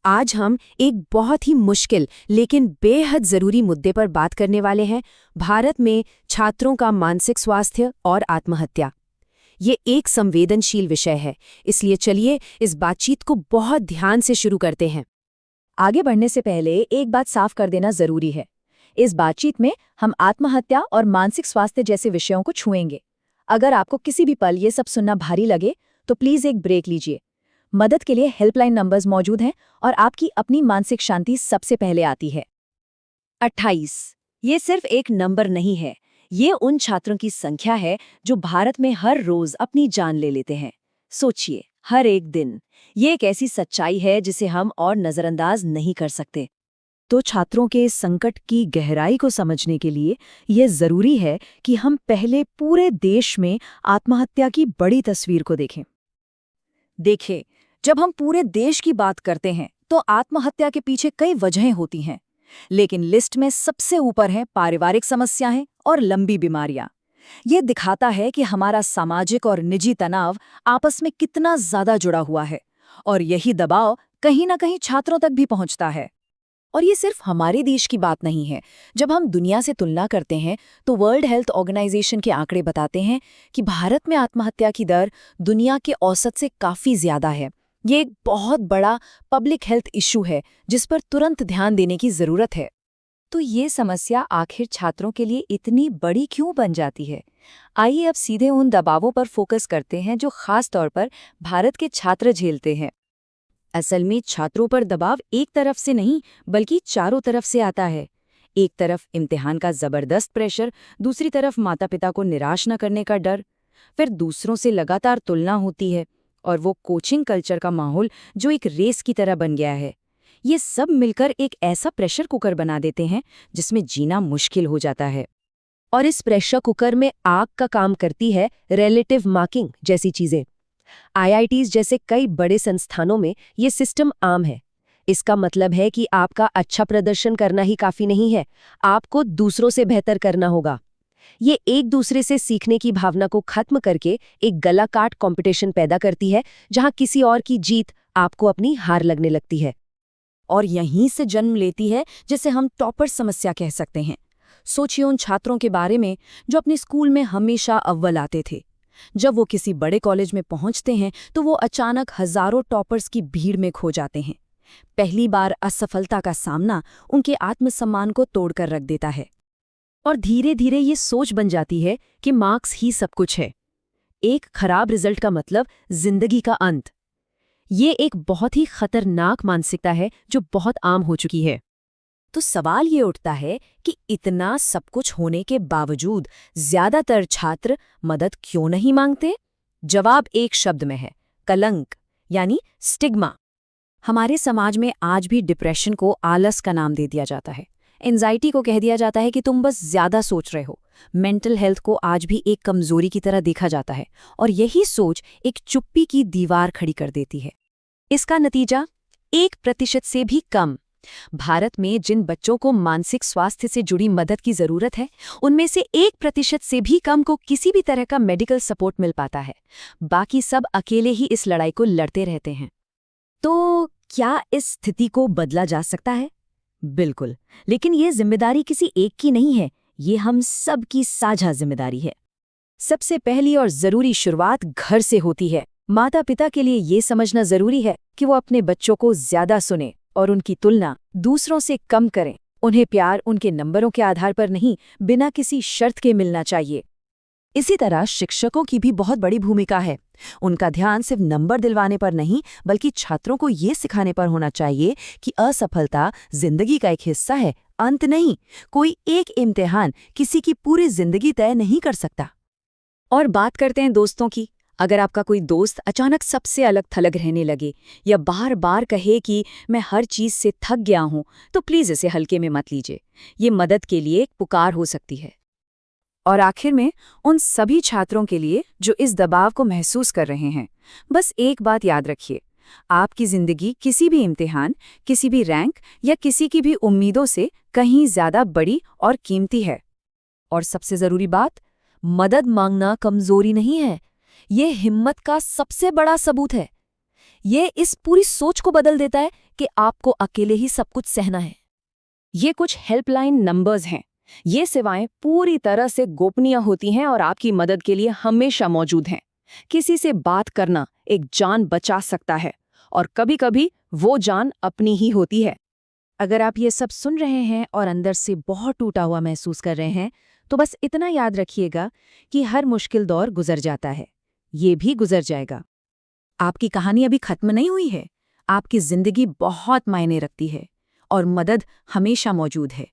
आज हम एक बहुत ही मुश्किल लेकिन बेहद ज़रूरी मुद्दे पर बात करने वाले हैं। भारत में छात्रों का मानसिक स्वास्थ्य और आत्महत्या। ये एक संवेदनशील विषय है, इसलिए चलिए इस बातचीत को बहुत ध्यान से शुरू करते हैं। आगे बढ़ने से पहले एक बात साफ कर देना जरूरी है। इस बातचीत में हम आत्महत्या और मानसिक स्वास्थ्य जैसे विषयों को छुएंगे। अगर आपको किसी भी पल ये सब सुनना भारी लगे तो प्लीज एक ब्रेक लीजिए। मदद के लिए हेल्पलाइन नंबर्स मौजूद हैं और आपकी अपनी मानसिक शांति सबसे पहले आती है। 28 ये सिर्फ एक नंबर नहीं है, ये उन छात्रों की संख्या है जो भारत में हर रोज अपनी जान ले लेते हैं। सोचिए, हर एक दिन। ये एक ऐसी सच्चाई है जिसे हम और नजरअंदाज नहीं कर सकते। तो छात्रों के इस संकट की गहराई को समझने के लिए यह जरूरी है कि हम पहले पूरे देश में आत्महत्या की बड़ी तस्वीर को देखें। देखिए, जब हम पूरे देश की बात करते हैं तो आत्महत्या के पीछे कई वजहें होती हैं, लेकिन लिस्ट में सबसे ऊपर हैं पारिवारिक समस्याएं और लंबी बीमारियां। ये दिखाता है कि हमारा सामाजिक और निजी तनाव आपस में कितना ज्यादा जुड़ा हुआ है, और यही दबाव कहीं ना कहीं छात्रों तक भी पहुंचता है। और ये सिर्फ हमारे देश की बात नहीं है। जब हम दुनिया से तुलना करते हैं तो वर्ल्ड हेल्थ ऑर्गेनाइजेशन के आंकड़े बताते हैं कि भारत में आत्महत्या की दर दुनिया के औसत से काफ़ी ज़्यादा है। ये एक बहुत बड़ा पब्लिक हेल्थ इशू है जिस पर तुरंत ध्यान देने की ज़रूरत है। तो ये समस्या आखिर छात्रों के लिए इतनी बड़ी क्यों बन जाती है? आइए अब सीधे उन दबावों पर फोकस करते हैं जो खास तौर पर भारत के छात्र झेलते हैं। असल में छात्रों पर दबाव एक तरफ से नहीं बल्कि चारों तरफ से आता है। एक तरफ इम्तिहान का जबरदस्त प्रेशर, दूसरी तरफ माता पिता को निराश न करने का डर, फिर दूसरों से लगातार तुलना होती है, और वो कोचिंग कल्चर का माहौल जो एक रेस की तरह बन गया है। ये सब मिलकर एक ऐसा प्रेशर कुकर बना देते हैं जिसमें जीना मुश्किल हो जाता है। और इस प्रेशर कुकर में आग का काम करती है रिलेटिव मार्किंग जैसी चीजें। आईआईटीज जैसे कई बड़े संस्थानों में ये सिस्टम आम है। इसका मतलब है कि आपका अच्छा प्रदर्शन करना ही काफी नहीं है, आपको दूसरों से बेहतर करना होगा। ये एक दूसरे से सीखने की भावना को खत्म करके एक गला काट कंपटीशन पैदा करती है, जहां किसी और की जीत आपको अपनी हार लगने लगती है। और यहीं से जन्म लेती है जिसे हम टॉपर समस्या कह सकते हैं। सोचिए उन छात्रों के बारे में जो अपने स्कूल में हमेशा अव्वल आते थे। जब वो किसी बड़े कॉलेज में पहुंचते हैं तो वो अचानक हजारों टॉपर्स की भीड़ में खो जाते हैं। पहली बार असफलता का सामना उनके आत्मसम्मान को तोड़कर रख देता है, और धीरे धीरे ये सोच बन जाती है कि मार्क्स ही सब कुछ है। एक खराब रिजल्ट का मतलब जिंदगी का अंत। ये एक बहुत ही खतरनाक मानसिकता है जो बहुत आम हो चुकी है। तो सवाल ये उठता है कि इतना सब कुछ होने के बावजूद ज्यादातर छात्र मदद क्यों नहीं मांगते? जवाब एक शब्द में है, कलंक, यानी स्टिग्मा। हमारे समाज में आज भी डिप्रेशन को आलस का नाम दे दिया जाता है। एंजाइटी को कह दिया जाता है कि तुम बस ज्यादा सोच रहे हो। मेंटल हेल्थ को आज भी एक कमजोरी की तरह देखा जाता है, और यही सोच एक चुप्पी की दीवार खड़ी कर देती है। इसका नतीजा 1% से भी कम। भारत में जिन बच्चों को मानसिक स्वास्थ्य से जुड़ी मदद की जरूरत है, उनमें से 1% से भी कम को किसी भी तरह का मेडिकल सपोर्ट मिल पाता है। बाकी सब अकेले ही इस लड़ाई को लड़ते रहते हैं। तो क्या इस स्थिति को बदला जा सकता है? बिल्कुल, लेकिन ये जिम्मेदारी किसी एक की नहीं है, ये हम सब की साझा जिम्मेदारी है। सबसे पहली और जरूरी शुरुआत घर से होती है। माता पिता के लिए ये समझना जरूरी है कि वो अपने बच्चों को ज्यादा सुने और उनकी तुलना दूसरों से कम करें। उन्हें प्यार उनके नंबरों के आधार पर नहीं, बिना किसी शर्त के मिलना चाहिए। इसी तरह शिक्षकों की भी बहुत बड़ी भूमिका है। उनका ध्यान सिर्फ नंबर दिलवाने पर नहीं बल्कि छात्रों को ये सिखाने पर होना चाहिए कि असफलता जिंदगी का एक हिस्सा है, अंत नहीं। कोई एक इम्तिहान किसी की पूरी जिंदगी तय नहीं कर सकता। और बात करते हैं दोस्तों की। अगर आपका कोई दोस्त अचानक सबसे अलग थलग रहने लगे या बार बार कहे कि मैं हर चीज से थक गया हूं, तो प्लीज इसे हल्के में मत लीजिए। ये मदद के लिए एक पुकार हो सकती है। और आखिर में उन सभी छात्रों के लिए जो इस दबाव को महसूस कर रहे हैं, बस एक बात याद रखिए, आपकी जिंदगी किसी भी इम्तिहान, किसी भी रैंक या किसी की भी उम्मीदों से कहीं ज्यादा बड़ी और कीमती है। और सबसे जरूरी बात, मदद मांगना कमजोरी नहीं है, ये हिम्मत का सबसे बड़ा सबूत है। ये इस पूरी सोच को बदल देता है कि आपको अकेले ही सब कुछ सहना है। ये कुछ हेल्पलाइन नंबर्स हैं। ये सेवाएं पूरी तरह से गोपनीय होती हैं और आपकी मदद के लिए हमेशा मौजूद हैं। किसी से बात करना एक जान बचा सकता है, और कभी-कभी वो जान अपनी ही होती है। अगर आप ये सब सुन रहे हैं और अंदर से बहुत टूटा हुआ महसूस कर रहे हैं, तो बस इतना याद रखिएगा कि हर मुश्किल दौर गुजर जाता है। ये भी गुजर जाएगा। आपकी कहानी अभी खत्म नहीं हुई है। आपकी जिंदगी बहुत मायने रखती है और मदद हमेशा मौजूद है।